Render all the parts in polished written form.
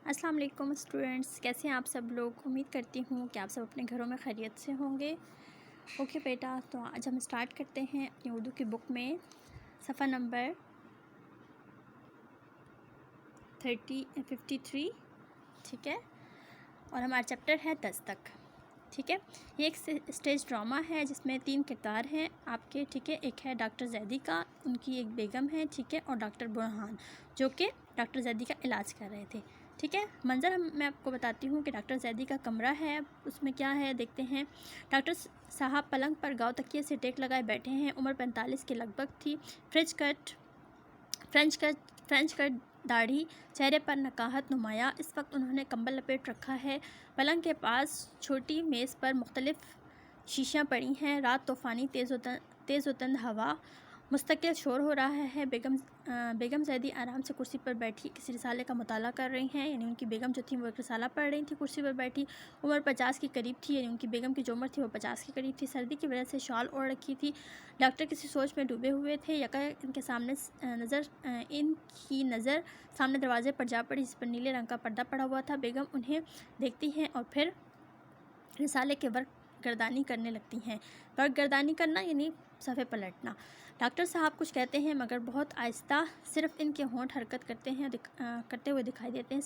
السلام علیکم اسٹوڈینٹس، کیسے ہیں آپ سب لوگ؟ امید کرتی ہوں کہ آپ سب اپنے گھروں میں خیریت سے ہوں گے۔ اوکے بیٹا، تو آج ہم اسٹارٹ کرتے ہیں اپنی اردو کی بک میں صفحہ نمبر 53، ٹھیک ہے، اور ہمارا چیپٹر ہے دستک، ٹھیک ہے۔ یہ ایک اسٹیج ڈرامہ ہے جس میں 3 کردار ہیں آپ کے، ٹھیک ہے۔ ایک ہے ڈاکٹر زیدی کا، ان کی ایک بیگم ہے، ٹھیک ہے، اور ڈاکٹر برہان جو کہ ڈاکٹر زیدی کا علاج کر رہے تھے، ٹھیک ہے۔ منظر میں آپ کو بتاتی ہوں کہ ڈاکٹر زیدی کا کمرہ ہے، اس میں کیا ہے دیکھتے ہیں۔ ڈاکٹر صاحب پلنگ پر گاؤ تکیے سے ٹیک لگائے بیٹھے ہیں، عمر 45 کے لگ بھگ تھی، فرینچ کٹ داڑھی، چہرے پر نکاہت نمایاں۔ اس وقت انہوں نے کمبل لپیٹ رکھا ہے۔ پلنگ کے پاس چھوٹی میز پر مختلف شیشیاں پڑی ہیں۔ رات طوفانی، تیز و تند ہوا، مستقل شور ہو رہا ہے۔ بیگم زیدی آرام سے کرسی پر بیٹھی کسی رسالے کا مطالعہ کر رہی ہیں، یعنی ان کی بیگم جو تھی وہ ایک رسالہ پڑھ رہی تھی کرسی پر بیٹھی۔ عمر 50 کے قریب تھی، یعنی ان کی بیگم کی جو عمر تھی وہ 50 کے قریب تھی۔ سردی کی وجہ سے شال اوڑھ رکھی تھی۔ ڈاکٹر کسی سوچ میں ڈوبے ہوئے تھے۔ ان کی نظر سامنے دروازے پر جا پڑی، جس پر نیلے رنگ کا پردہ پڑا ہوا تھا۔ بیگم انہیں دیکھتی ہیں اور پھر رسالے کے ورق گردانی کرنے لگتی ہیں۔ ورق گردانی کرنا یعنی صفحے پلٹنا۔ ڈاکٹر صاحب کچھ کہتے ہیں مگر بہت آہستہ، صرف ان کے ہونٹ حرکت کرتے ہوئے دکھائی دیتے ہیں۔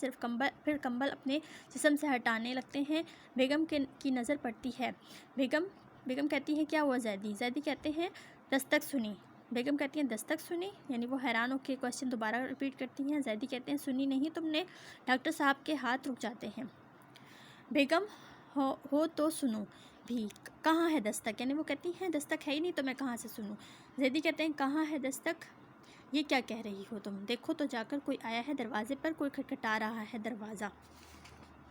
پھر کمبل اپنے جسم سے ہٹانے لگتے ہیں۔ بیگم کی نظر پڑتی ہے۔ بیگم کہتی ہے کیا ہوا زیدی؟ زیدی کہتے ہیں دستک سنی۔ بیگم کہتی ہیں دستک سنی، یعنی وہ حیران ہو کے کوشچن دوبارہ ریپیٹ کرتی ہیں۔ زیدی کہتے ہیں سنی نہیں تم نے؟ ڈاکٹر صاحب کے ہاتھ رک جاتے ہیں۔ بیگم ہو تو سنو بھی، کہاں ہے دستک؟ یعنی وہ کہتی ہیں دستک ہے ہی نہیں تو میں کہاں سے سنوں؟ زیدی کہتے ہیں کہاں ہے دستک؟ یہ کیا کہہ رہی ہو تم؟ دیکھو تو جا کر، کوئی آیا ہے دروازے پر، کوئی کھٹکھٹا رہا ہے دروازہ۔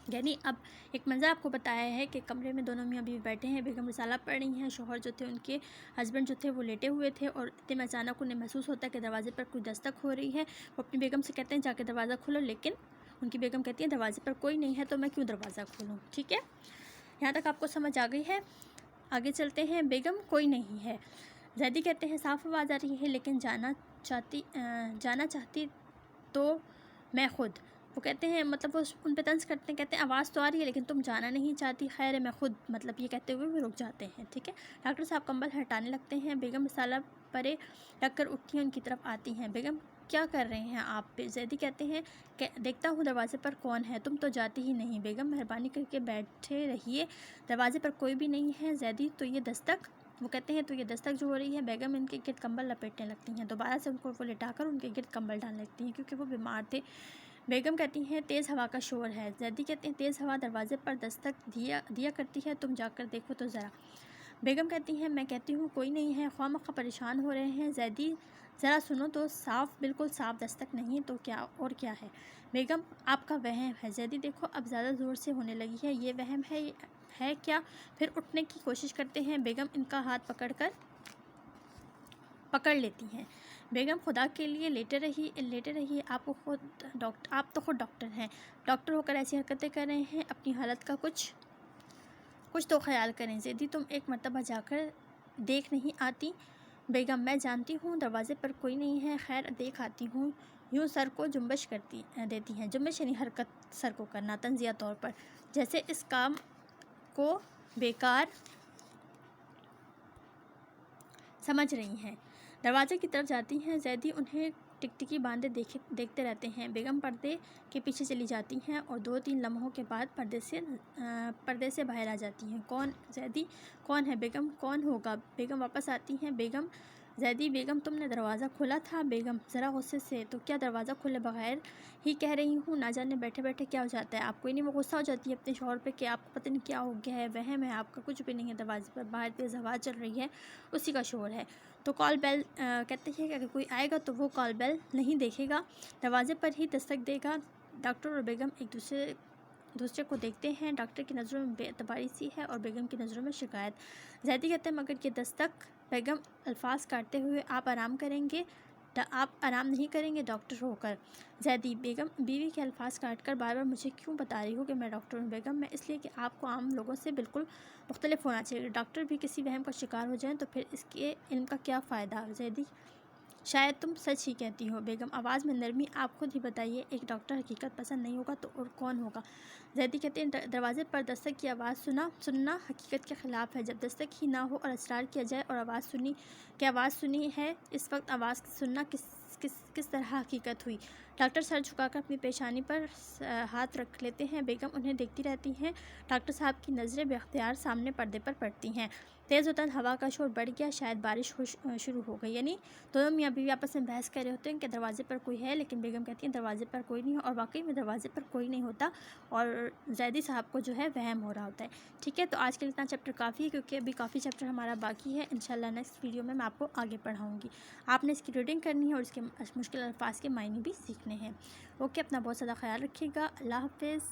یعنی اب ایک منظر آپ کو بتایا ہے کہ کمرے میں دونوں میاں بیوی بیٹھے ہیں، بیگم رسالہ پڑھ رہی ہیں، شوہر جو تھے ان کے ہسبینڈ جو تھے وہ لیٹے ہوئے تھے، اور اتنے میں اچانک انہیں محسوس ہوتا ہے کہ دروازے پر کوئی دستک ہو رہی ہے۔ وہ اپنی بیگم سے کہتے ہیں جا کے دروازہ کھولو، لیکن ان کی بیگم کہتی ہے دروازے پر کوئی نہیں ہے تو میں کیوں دروازہ کھولوں، ٹھیک ہے۔ یہاں تک آپ کو سمجھ آ گئی ہے؟ آگے چلتے ہیں۔ بیگم کوئی نہیں ہے۔ زیدی کہتے ہیں صاف آواز آ رہی ہے لیکن جانا چاہتی تو میں خود۔ وہ کہتے ہیں مطلب وہ ان پہ طنز کرتے ہیں، کہتے ہیں آواز تو آ رہی ہے لیکن تم جانا نہیں چاہتی، خیر ہے میں خود، مطلب یہ کہتے ہوئے وہ رک جاتے ہیں، ٹھیک ہے۔ ڈاکٹر صاحب کمبل ہٹانے لگتے ہیں۔ بیگم رسالہ پرے رکھ کر اٹھتی ہیں، ان کی طرف آتی ہیں۔ بیگم کیا کر رہے ہیں آپ؟ زیدی کہتے ہیں کہ دیکھتا ہوں دروازے پر کون ہے، تم تو جاتی ہی نہیں۔ بیگم مہربانی کر کے بیٹھے رہیے، دروازے پر کوئی بھی نہیں ہے۔ زیدی تو یہ دستک؟ وہ کہتے ہیں تو یہ دستک جو ہو رہی ہے۔ بیگم ان کے گرد کمبل لپیٹنے لگتی ہیں، دوبارہ سے ان کو وہ لٹا کر ان کے گرد کمبل ڈالنے لگتی ہیں کیونکہ وہ بیمار تھے۔ بیگم کہتی ہیں تیز ہوا کا شور ہے۔ زیدی کہتے ہیں تیز ہوا دروازے پر دستک دیا کرتی ہے، تم جا کر دیکھو تو ذرا۔ بیگم کہتی ہیں میں کہتی ہوں کوئی نہیں ہے، خواہ مخواہ پریشان ہو رہے ہیں۔ زیدی ذرا سنو تو، بالکل صاف دستک نہیں تو کیا اور کیا ہے؟ بیگم آپ کا وہم ہے۔ زیدی دیکھو اب زیادہ زور سے ہونے لگی ہے، یہ وہم ہے کیا؟ پھر اٹھنے کی کوشش کرتے ہیں۔ بیگم ان کا ہاتھ پکڑ لیتی ہیں۔ بیگم خدا کے لیے لیٹے رہیے، آپ تو خود ڈاکٹر ہیں، ڈاکٹر ہو کر ایسی حرکتیں کر رہے ہیں، اپنی حالت کا کچھ تو خیال کریں۔ زیدی تم ایک مرتبہ جا کر دیکھ نہیں آتی؟ بیگم میں جانتی ہوں دروازے پر کوئی نہیں ہے، خیر دیکھ آتی ہوں۔ یوں سر کو جنبش دیتی ہیں، جنبش یعنی حرکت سر کو کرنا طنزیہ طور پر، جیسے اس کام کو بیکار سمجھ رہی ہیں۔ دروازے کی طرف جاتی ہیں۔ زیدی انہیں ٹکٹکی باندھے دیکھتے رہتے ہیں۔ بیگم پردے کے پیچھے چلی جاتی ہیں اور 2-3 لمحوں کے بعد پردے سے باہر آ جاتی ہیں۔ کون؟ زیدی کون ہے؟ بیگم کون ہوگا؟ بیگم واپس آتی ہیں۔ زیدی بیگم تم نے دروازہ کھولا تھا؟ بیگم ذرا غصے سے، تو کیا دروازہ کھولے بغیر ہی کہہ رہی ہوں، نہ جانے بیٹھے بیٹھے کیا ہو جاتا ہے آپ کو؟ نہیں وہ غصہ ہو جاتی ہے اپنے شوہر پہ کہ آپ کو پتہ نہیں کیا ہو گیا ہے، وہم ہے آپ کا، کچھ بھی نہیں ہے، دروازے پر باہر تیز ہوا چل رہی ہے اسی کا شور ہے۔ تو کال بیل کہتے ہیں کہ اگر کوئی آئے گا تو وہ کال بیل نہیں دیکھے گا، دروازے پر ہی دستک دے گا۔ ڈاکٹر اور بیگم ایک دوسرے کو دیکھتے ہیں۔ ڈاکٹر کی نظروں میں بے اعتباری سی ہے اور بیگم کی نظروں میں شکایت۔ زیدی کہتے ہیں مگر یہ دستک؟ بیگم الفاظ کاٹتے ہوئے آپ آرام نہیں کریں گے ڈاکٹر ہو کر؟ زیدی بیوی کے الفاظ کاٹ کر بار بار مجھے کیوں بتا رہی ہو کہ میں ڈاکٹر ہوں؟ بیگم میں اس لیے کہ آپ کو عام لوگوں سے بالکل مختلف ہونا چاہیے، ڈاکٹر بھی کسی وہم کا شکار ہو جائیں تو پھر اس کے علم کا کیا فائدہ؟ شاید تم سچ ہی کہتی ہو۔ بیگم آواز میں نرمی، آپ خود ہی بتائیے، ایک ڈاکٹر حقیقت پسند نہیں ہوگا تو اور کون ہوگا؟ زیدی کہتے ہیں دروازے پر دستک کی آواز سننا حقیقت کے خلاف ہے۔ جب دستک ہی نہ ہو اور اصرار کیا جائے اور آواز سنی ہے، اس وقت آواز سننا کس طرح حقیقت ہوئی؟ ڈاکٹر سر جھکا کر اپنی پیشانی پر ہاتھ رکھ لیتے ہیں۔ بیگم انہیں دیکھتی رہتی ہیں۔ ڈاکٹر صاحب کی نظریں بے اختیار سامنے پردے پر پڑتی ہیں۔ تیز ہوتا ہوا کا شور بڑھ گیا، شاید بارش شروع ہو گئی۔ یعنی دونوں میاں بیوی آپس میں بحث کر رہے ہوتے ہیں کہ دروازے پر کوئی ہے، لیکن بیگم کہتی ہیں دروازے پر کوئی نہیں ہے، اور واقعی میں دروازے پر کوئی نہیں ہوتا اور زیدی صاحب کو جو ہے وہم ہو رہا ہوتا ہے۔ ٹھیک ہے، تو آج کے لیے اتنا چیپٹر کافی ہے، کیونکہ ابھی کافی چیپٹر ہمارا باقی ہے۔ انشاءاللہ نیکسٹ ویڈیو میں آپ کو آگے پڑھاؤں گی۔ آپ نے اس کی ریڈنگ کرنی ہے اور اس کے مشکل الفاظ کے معنی بھی سیکھنے ہیں۔ اوکے، اپنا بہت زیادہ خیال رکھیے گا۔ اللہ حافظ۔